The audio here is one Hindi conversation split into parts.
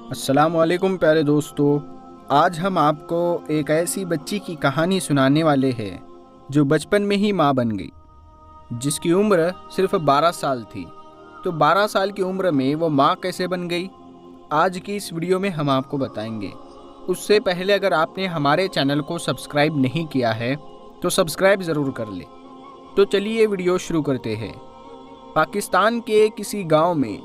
अस्सलामुअलैकुम प्यारे दोस्तों। आज हम आपको एक ऐसी बच्ची की कहानी सुनाने वाले हैं जो बचपन में ही माँ बन गई, जिसकी उम्र सिर्फ 12 साल थी। तो 12 साल की उम्र में वो माँ कैसे बन गई, आज की इस वीडियो में हम आपको बताएंगे। उससे पहले अगर आपने हमारे चैनल को सब्सक्राइब नहीं किया है तो सब्सक्राइब ज़रूर कर ले। तो चलिए वीडियो शुरू करते हैं। पाकिस्तान के किसी गांव में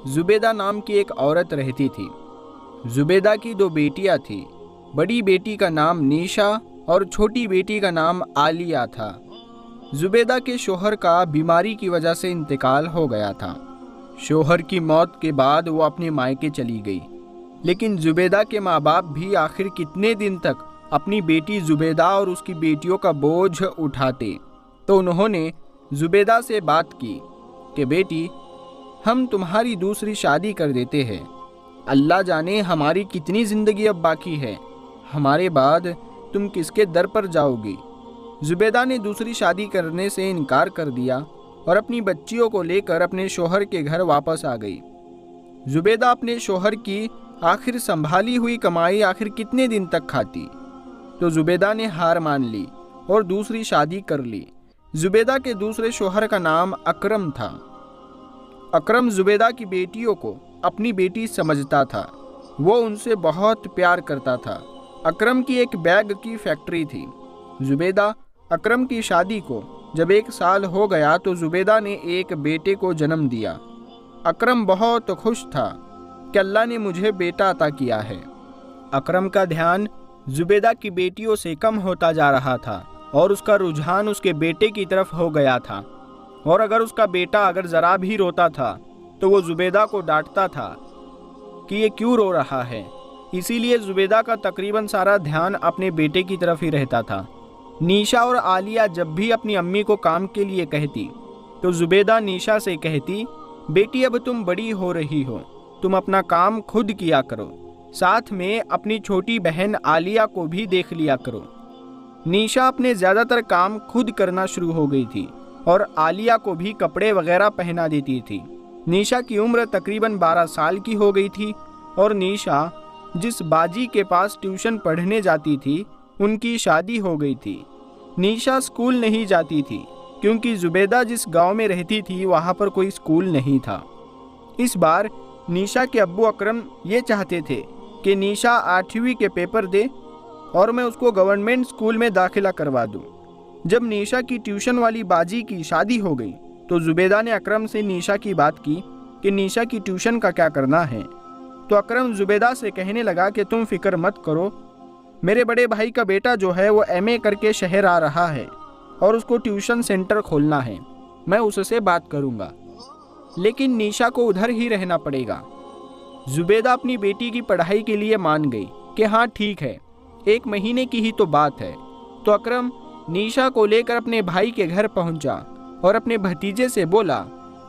जुबेदा नाम की एक औरत रहती थी। जुबेदा की 2 बेटियां थीं। बड़ी बेटी का नाम नीशा और छोटी बेटी का नाम आलिया था। जुबेदा के शोहर का बीमारी की वजह से इंतकाल हो गया था। शोहर की मौत के बाद वो अपने मायके चली गई, लेकिन जुबेदा के माँ बाप भी आखिर कितने दिन तक अपनी बेटी जुबेदा और उसकी बेटियों का बोझ उठाते। तो उन्होंने जुबेदा से बात की कि बेटी, हम तुम्हारी दूसरी शादी कर देते हैं। अल्लाह जाने हमारी कितनी ज़िंदगी अब बाकी है, हमारे बाद तुम किसके दर पर जाओगी। जुबेदा ने दूसरी शादी करने से इनकार कर दिया और अपनी बच्चियों को लेकर अपने शोहर के घर वापस आ गई। जुबेदा अपने शोहर की आखिर संभाली हुई कमाई आखिर कितने दिन तक खाती। तो जुबेदा ने हार मान ली और दूसरी शादी कर ली। जुबेदा के दूसरे शोहर का नाम अकरम था। अकरम जुबेदा की बेटियों को अपनी बेटी समझता था। वो उनसे बहुत प्यार करता था। अकरम की एक बैग की फैक्ट्री थी। जुबेदा अकरम की शादी को जब 1 साल हो गया तो जुबेदा ने एक बेटे को जन्म दिया। अकरम बहुत खुश था कि अल्लाह ने मुझे बेटा अता किया है। अकरम का ध्यान जुबेदा की बेटियों से कम होता जा रहा था और उसका रुझान उसके बेटे की तरफ हो गया था। और अगर उसका बेटा अगर ज़रा भी रोता था तो वो जुबेदा को डांटता था कि ये क्यों रो रहा है। इसीलिए जुबेदा का तकरीबन सारा ध्यान अपने बेटे की तरफ ही रहता था। नीशा और आलिया जब भी अपनी अम्मी को काम के लिए कहती तो जुबेदा नीशा से कहती, बेटी अब तुम बड़ी हो रही हो, तुम अपना काम खुद किया करो, साथ में अपनी छोटी बहन आलिया को भी देख लिया करो। नीशा अपने ज़्यादातर काम खुद करना शुरू हो गई थी और आलिया को भी कपड़े वगैरह पहना देती थी। नीशा की उम्र तकरीबन 12 साल की हो गई थी और नीशा जिस बाजी के पास ट्यूशन पढ़ने जाती थी उनकी शादी हो गई थी। नीशा स्कूल नहीं जाती थी क्योंकि जुबेदा जिस गांव में रहती थी वहां पर कोई स्कूल नहीं था। इस बार नीशा के अब्बू अकरम ये चाहते थे कि नीशा 8वीं के पेपर दे और मैं उसको गवर्नमेंट स्कूल में दाखिला करवा दूं। जब नीशा की ट्यूशन वाली बाजी की शादी हो गई तो जुबेदा ने अकरम से नीशा की बात की कि नीशा की ट्यूशन का क्या करना है। तो अकरम जुबेदा से कहने लगा कि तुम फिक्र मत करो, मेरे बड़े भाई का बेटा जो है वो MA करके शहर आ रहा है और उसको ट्यूशन सेंटर खोलना है, मैं उससे बात करूँगा, लेकिन नीशा को उधर ही रहना पड़ेगा। जुबेदा अपनी बेटी की पढ़ाई के लिए मान गई कि हाँ ठीक है, 1 महीने की ही तो बात है। तो अकरम नीशा को लेकर अपने भाई के घर पहुंचा और अपने भतीजे से बोला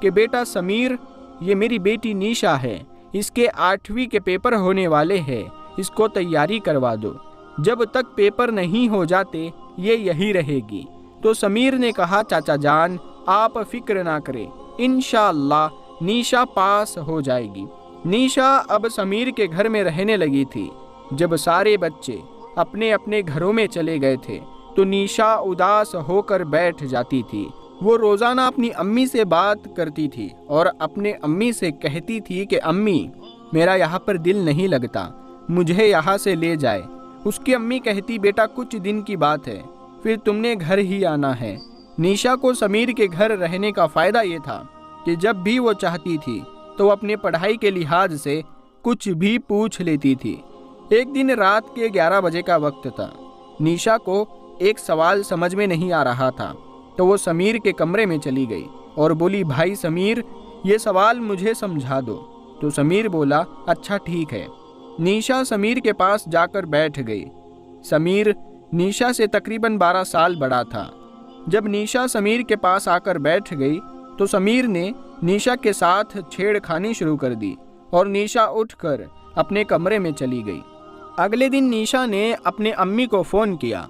कि बेटा समीर, ये मेरी बेटी नीशा है, इसके 8वीं के पेपर होने वाले हैं, इसको तैयारी करवा दो, जब तक पेपर नहीं हो जाते ये यही रहेगी। तो समीर ने कहा, चाचा जान आप फिक्र ना करें, इंशाअल्लाह नीशा पास हो जाएगी। नीशा अब समीर के घर में रहने लगी थी। जब सारे बच्चे अपने अपने घरों में चले गए थे तो नीशा उदास होकर बैठ जाती थी। वो रोज़ाना अपनी अम्मी से बात करती थी और अपने अम्मी से कहती थी कि अम्मी, मेरा यहाँ पर दिल नहीं लगता, मुझे यहाँ से ले जाए। उसकी अम्मी कहती, बेटा कुछ दिन की बात है, फिर तुमने घर ही आना है। नीशा को समीर के घर रहने का फ़ायदा ये था कि जब भी वो चाहती थी तो वो अपने पढ़ाई के लिहाज से कुछ भी पूछ लेती थी। एक दिन रात के 11 बजे का वक्त था। नीशा को एक सवाल समझ में नहीं आ रहा था तो वो समीर के कमरे में चली गई और बोली, भाई समीर, ये सवाल मुझे समझा दो। तो समीर बोला, अच्छा ठीक है। नीशा समीर के पास जाकर बैठ गई। समीर नीशा से तकरीबन 12 साल बड़ा था। जब नीशा समीर के पास आकर बैठ गई तो समीर ने नीशा के साथ छेड़खानी शुरू कर दी और नीशा उठकर अपने कमरे में चली गई। अगले दिन नीशा ने अपने अम्मी को फ़ोन किया,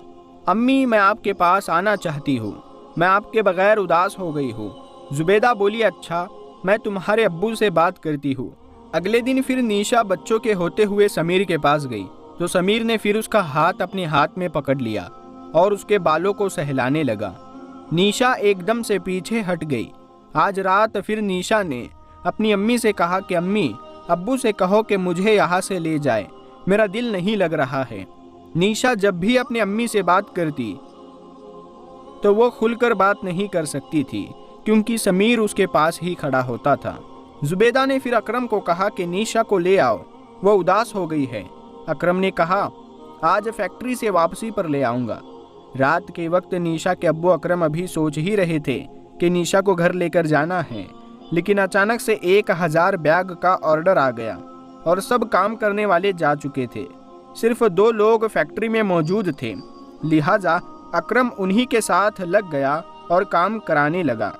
अम्मी मैं आपके पास आना चाहती हूँ, मैं आपके बगैर उदास हो गई हूँ। जुबेदा बोली, अच्छा मैं तुम्हारे अब्बू से बात करती हूँ, अगले दिन फिर निशा बच्चों के होते हुए समीर के पास गई तो समीर ने फिर उसका हाथ अपने हाथ में पकड़ लिया और उसके बालों को सहलाने लगा। निशा एकदम से पीछे हट गई। आज रात फिर निशा ने अपनी अम्मी से कहा कि अम्मी, अब्बू से कहो कि मुझे यहाँ से ले जाए, मेरा दिल नहीं लग रहा है। निशा जब भी अपनी अम्मी से बात करती तो वो खुलकर बात नहीं कर सकती थी क्योंकि समीर उसके पास ही खड़ा होता था। जुबैदा ने फिर अकरम को कहा कि निशा को ले आओ, वो उदास हो गई है। अकरम ने कहा आज फैक्ट्री से वापसी पर ले आऊँगा। रात के वक्त निशा के अब्बू अकरम अभी सोच ही रहे थे कि निशा को घर लेकर जाना है, लेकिन अचानक से 1000 बैग का ऑर्डर आ गया और सब काम करने वाले जा चुके थे। सिर्फ 2 लोग फैक्ट्री में मौजूद थे, लिहाजा अकरम उन्हीं के साथ लग गया और काम कराने लगा।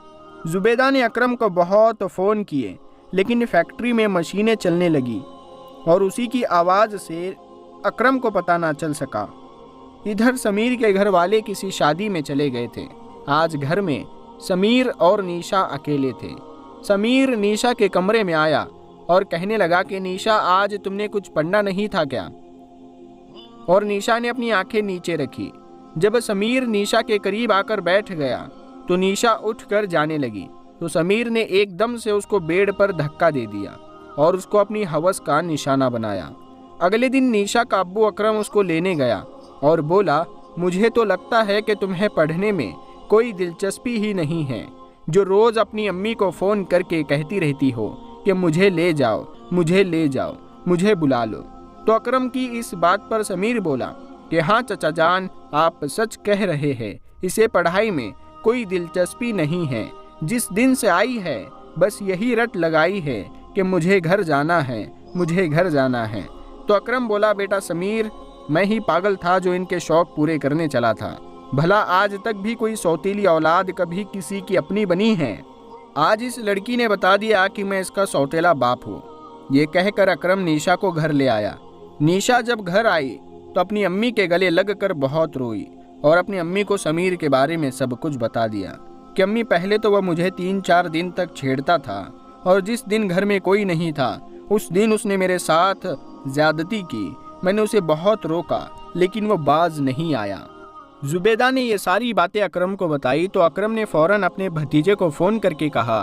जुबैदा ने अकरम को बहुत फ़ोन किए, लेकिन फैक्ट्री में मशीनें चलने लगी और उसी की आवाज़ से अकरम को पता ना चल सका। इधर समीर के घर वाले किसी शादी में चले गए थे। आज घर में समीर और निशा अकेले थे। समीर निशा के कमरे में आया और कहने लगा कि निशा, आज तुमने कुछ पढ़ना नहीं था क्या? और निशा ने अपनी आंखें नीचे रखी। जब समीर निशा के करीब आकर बैठ गया तो निशा उठकर जाने लगी, तो समीर ने एकदम से उसको बेड पर धक्का दे दिया और उसको अपनी हवस का निशाना बनाया। अगले दिन निशा का अब्बू अकरम उसको लेने गया और बोला, मुझे तो लगता है कि तुम्हें पढ़ने में कोई दिलचस्पी ही नहीं है, जो रोज़ अपनी अम्मी को फ़ोन करके कहती रहती हो कि मुझे ले जाओ, मुझे ले जाओ, मुझे बुला लो। तो अकरम की इस बात पर समीर बोला कि हाँ चचा जान, आप सच कह रहे हैं, इसे पढ़ाई में कोई दिलचस्पी नहीं है। जिस दिन से आई है बस यही रट लगाई है कि मुझे घर जाना है, मुझे घर जाना है। तो अकरम बोला, बेटा समीर, मैं ही पागल था जो इनके शौक पूरे करने चला था। भला आज तक भी कोई सौतीली औलाद कभी किसी की अपनी बनी है? आज इस लड़की ने बता दिया कि मैं इसका सौतेला बाप हूँ। ये कहकर अकरम निशा को घर ले आया। निशा जब घर आई तो अपनी अम्मी के गले लगकर बहुत रोई और अपनी अम्मी को समीर के बारे में सब कुछ बता दिया कि अम्मी, पहले तो वह मुझे 3-4 दिन तक छेड़ता था और जिस दिन घर में कोई नहीं था उस दिन उसने मेरे साथ ज्यादती की। मैंने उसे बहुत रोका लेकिन वो बाज नहीं आया। जुबैदा ने ये सारी बातें अकरम को बताई तो अकरम ने फौरन अपने भतीजे को फ़ोन करके कहा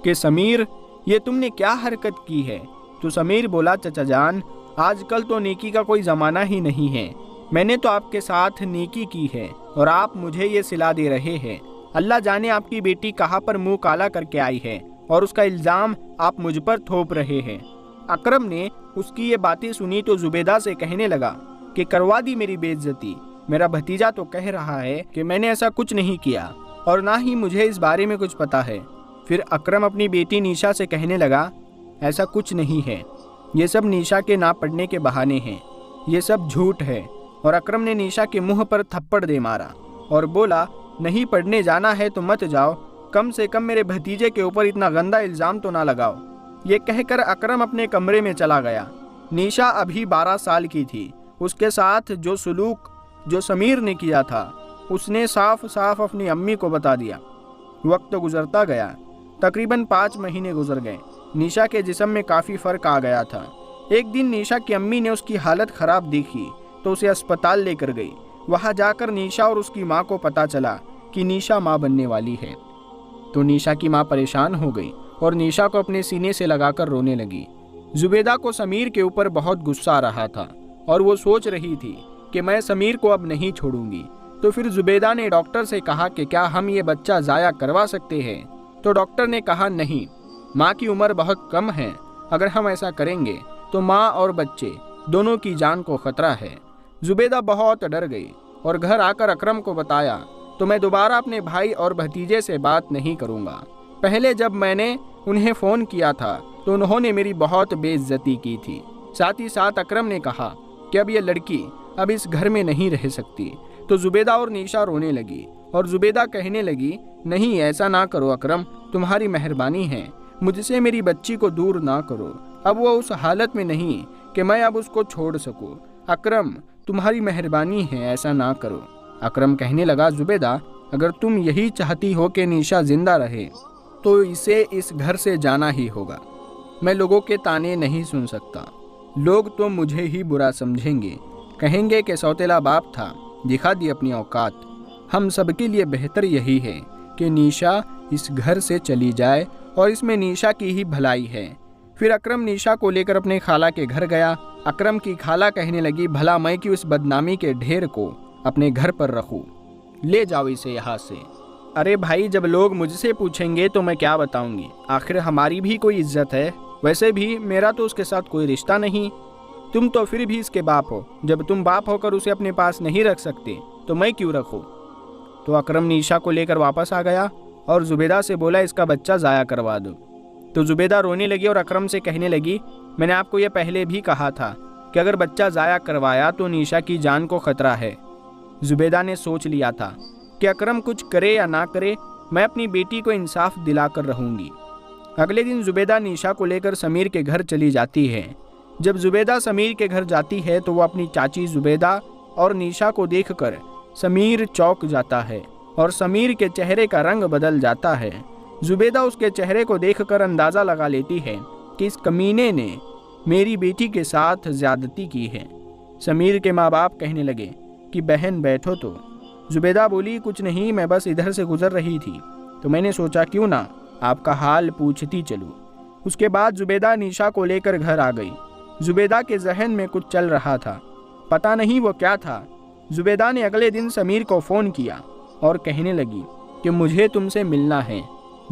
कि समीर, ये तुमने क्या हरकत की है? तो समीर बोला, चचा जान, आजकल तो नेकी का कोई ज़माना ही नहीं है। मैंने तो आपके साथ नेकी की है और आप मुझे ये सिला दे रहे हैं। अल्लाह जाने आपकी बेटी कहाँ पर मुंह काला करके आई है और उसका इल्ज़ाम आप मुझ पर थोप रहे हैं। अकरम ने उसकी ये बातें सुनी तो जुबैदा से कहने लगा कि करवा दी मेरी बेइज्जती। मेरा भतीजा तो कह रहा है कि मैंने ऐसा कुछ नहीं किया और ना ही मुझे इस बारे में कुछ पता है। फिर अकरम अपनी बेटी निशा से कहने लगा, ऐसा कुछ नहीं है, ये सब निशा के ना पढ़ने के बहाने हैं, ये सब झूठ है। और अकरम ने निशा के मुंह पर थप्पड़ दे मारा और बोला, नहीं पढ़ने जाना है तो मत जाओ, कम से कम मेरे भतीजे के ऊपर इतना गंदा इल्ज़ाम तो ना लगाओ। ये कहकर अकरम अपने कमरे में चला गया। निशा अभी 12 साल की थी। उसके साथ जो सलूक जो समीर ने किया था उसने साफ साफ अपनी अम्मी को बता दिया। वक्त गुजरता गया, तकरीबन 5 महीने गुजर गए। निशा के जिस्म में काफ़ी फ़र्क आ गया था। एक दिन निशा की अम्मी ने उसकी हालत ख़राब देखी तो उसे अस्पताल लेकर गई। वहाँ जाकर निशा और उसकी माँ को पता चला कि निशा माँ बनने वाली है। तो निशा की माँ परेशान हो गई और निशा को अपने सीने से लगाकर रोने लगी। जुबैदा को समीर के ऊपर बहुत गुस्सा आ रहा था और वो सोच रही थी कि मैं समीर को अब नहीं छोड़ूंगी। तो फिर जुबैदा ने डॉक्टर से कहा कि क्या हम ये बच्चा ज़ाया करवा सकते हैं? तो डॉक्टर ने कहा, नहीं, माँ की उम्र बहुत कम है, अगर हम ऐसा करेंगे तो माँ और बच्चे दोनों की जान को खतरा है। जुबैदा बहुत डर गई और घर आकर अकरम को बताया तो मैं दोबारा अपने भाई और भतीजे से बात नहीं करूँगा। पहले जब मैंने उन्हें फ़ोन किया था तो उन्होंने मेरी बहुत बेइज्जती की थी। साथ ही साथ अकरम ने कहा कि अब ये लड़की अब इस घर में नहीं रह सकती। तो जुबैदा और निशा रोने लगी और जुबैदा कहने लगी, नहीं ऐसा ना करो अकरम, तुम्हारी मेहरबानी है, मुझसे मेरी बच्ची को दूर ना करो। अब वो उस हालत में नहीं कि मैं अब उसको छोड़ सकूं। अकरम, तुम्हारी मेहरबानी है, ऐसा ना करो। अकरम कहने लगा, जुबैदा, अगर तुम यही चाहती हो कि निशा जिंदा रहे तो इसे इस घर से जाना ही होगा। मैं लोगों के ताने नहीं सुन सकता। लोग तो मुझे ही बुरा समझेंगे, कहेंगे कि सौतेला बाप था, दिखा दी अपनी औकात। हम सबके लिए बेहतर यही है कि निशा इस घर से चली जाए और इसमें निशा की ही भलाई है। फिर अकरम निशा को लेकर अपने खाला के घर गया। अकरम की खाला कहने लगी, भला मैं कि उस बदनामी के ढेर को अपने घर पर रखूं, ले जाओ इसे यहाँ से। अरे भाई, जब लोग मुझसे पूछेंगे तो मैं क्या बताऊंगी, आखिर हमारी भी कोई इज्जत है। वैसे भी मेरा तो उसके साथ कोई रिश्ता नहीं। तुम तो फिर भी इसके बाप हो, जब तुम बाप होकर उसे अपने पास नहीं रख सकते तो मैं क्यों रखूं। तो अकरम निशा को लेकर वापस आ गया और जुबेदा से बोला, इसका बच्चा ज़ाया करवा दो। तो जुबेदा रोने लगी और अकरम से कहने लगी, मैंने आपको यह पहले भी कहा था कि अगर बच्चा ज़ाया करवाया तो निशा की जान को खतरा है। जुबेदा ने सोच लिया था कि अकरम कुछ करे या ना करे, मैं अपनी बेटी को इंसाफ दिलाकर रहूंगी। अगले दिन जुबेदा निशा को लेकर समीर के घर चली जाती है। जब जुबेदा समीर के घर जाती है तो वो अपनी चाची जुबेदा और निशा को देखकर समीर चौंक जाता है और समीर के चेहरे का रंग बदल जाता है। जुबेदा उसके चेहरे को देखकर अंदाज़ा लगा लेती है कि इस कमीने ने मेरी बेटी के साथ ज्यादती की है। समीर के माँ बाप कहने लगे कि बहन बैठो। तो जुबेदा बोली, कुछ नहीं, मैं बस इधर से गुजर रही थी तो मैंने सोचा क्यों ना आपका हाल पूछती चलूं। उसके बाद जुबेदा निशा को लेकर घर आ गई। जुबेदा के जहन में कुछ चल रहा था, पता नहीं वो क्या था। जुबेदा ने अगले दिन समीर को फ़ोन किया और कहने लगी कि मुझे तुमसे मिलना है।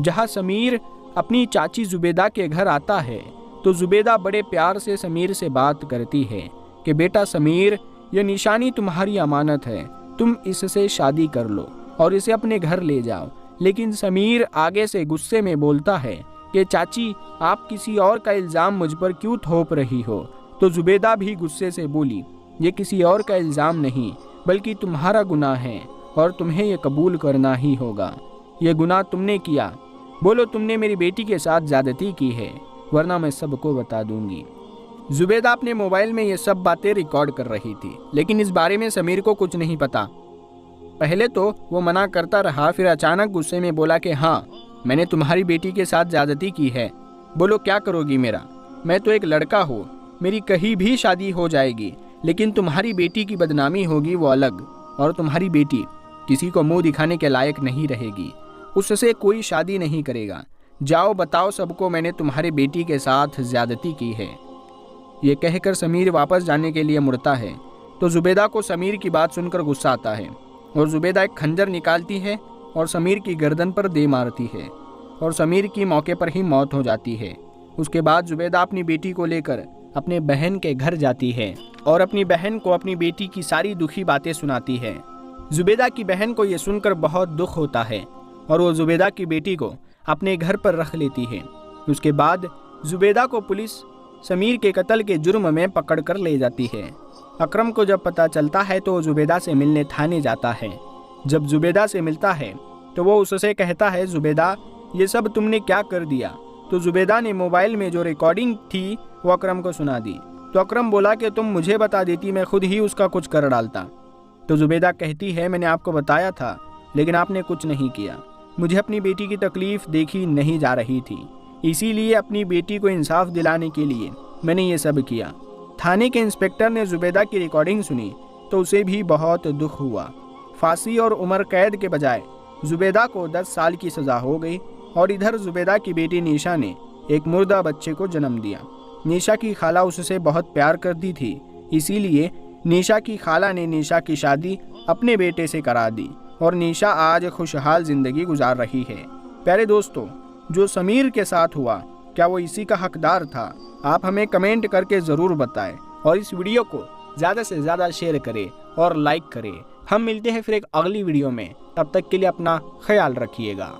जहाँ समीर अपनी चाची जुबेदा के घर आता है तो जुबेदा बड़े प्यार से समीर से बात करती है कि बेटा समीर, ये निशानी तुम्हारी अमानत है, तुम इससे शादी कर लो और इसे अपने घर ले जाओ। लेकिन समीर आगे से गुस्से में बोलता है कि चाची, आप किसी और का इल्ज़ाम मुझ पर क्यों थोप रही हो। तो जुबेदा भी गुस्से से बोली, ये किसी और का इल्ज़ाम नहीं बल्कि तुम्हारा गुनाह है और तुम्हें ये कबूल करना ही होगा। ये गुनाह तुमने किया, बोलो तुमने मेरी बेटी के साथ ज़्यादती की है, वरना मैं सबको बता दूंगी। जुबेदा अपने मोबाइल में ये सब बातें रिकॉर्ड कर रही थी, लेकिन इस बारे में समीर को कुछ नहीं पता। पहले तो वो मना करता रहा, फिर अचानक गुस्से में बोला कि हाँ, मैंने तुम्हारी बेटी के साथ ज़्यादती की है, बोलो क्या करोगी मेरा। मैं तो एक लड़का हूँ, मेरी कहीं भी शादी हो जाएगी, लेकिन तुम्हारी बेटी की बदनामी होगी वो अलग, और तुम्हारी बेटी किसी को मुंह दिखाने के लायक नहीं रहेगी, उससे कोई शादी नहीं करेगा। जाओ बताओ सबको मैंने तुम्हारी बेटी के साथ ज़्यादती की है। ये कहकर समीर वापस जाने के लिए मुड़ता है तो जुबेदा को समीर की बात सुनकर गुस्सा आता है और जुबेदा एक खंजर निकालती है और समीर की गर्दन पर दे मारती है और समीर की मौके पर ही मौत हो जाती है। उसके बाद जुबेदा अपनी बेटी को लेकर अपने बहन के घर जाती है और अपनी बहन को अपनी बेटी की सारी दुखी बातें सुनाती है। जुबेदा की बहन को यह सुनकर बहुत दुख होता है और वो जुबेदा की बेटी को अपने घर पर रख लेती है। उसके बाद जुबेदा को पुलिस समीर के कत्ल के जुर्म में पकड़ कर ले जाती है। अकरम को जब पता चलता है तो वो जुबेदा से मिलने थाने जाता है। जब जुबेदा से मिलता है तो वो उससे कहता है, जुबेदा ये सब तुमने क्या कर दिया। तो जुबेदा ने मोबाइल में जो रिकॉर्डिंग थी वो अकरम को सुना दी। तो अकरम बोला कि तुम मुझे बता देती, मैं खुद ही उसका कुछ कर डालता। तो जुबेदा कहती है, मैंने आपको बताया था लेकिन आपने कुछ नहीं किया। मुझे अपनी बेटी की तकलीफ देखी नहीं जा रही थी, इसीलिए अपनी बेटी को इंसाफ दिलाने के लिए मैंने ये सब किया। थाने के इंस्पेक्टर ने जुबेदा की रिकॉर्डिंग सुनी तो उसे भी बहुत दुख हुआ। फांसी और उम्र कैद के बजाय जुबेदा को 10 साल की सज़ा हो गई और इधर जुबेदा की बेटी निशा ने एक मुर्दा बच्चे को जन्म दिया। निशा की खाला उससे बहुत प्यार करती थी, इसीलिए निशा की खाला ने निशा की शादी अपने बेटे से करा दी और निशा आज खुशहाल जिंदगी गुजार रही है। प्यारे दोस्तों, जो समीर के साथ हुआ क्या वो इसी का हकदार था? आप हमें कमेंट करके ज़रूर बताएं और इस वीडियो को ज़्यादा से ज़्यादा शेयर करें और लाइक करें। हम मिलते हैं फिर एक अगली वीडियो में, तब तक के लिए अपना ख्याल रखिएगा।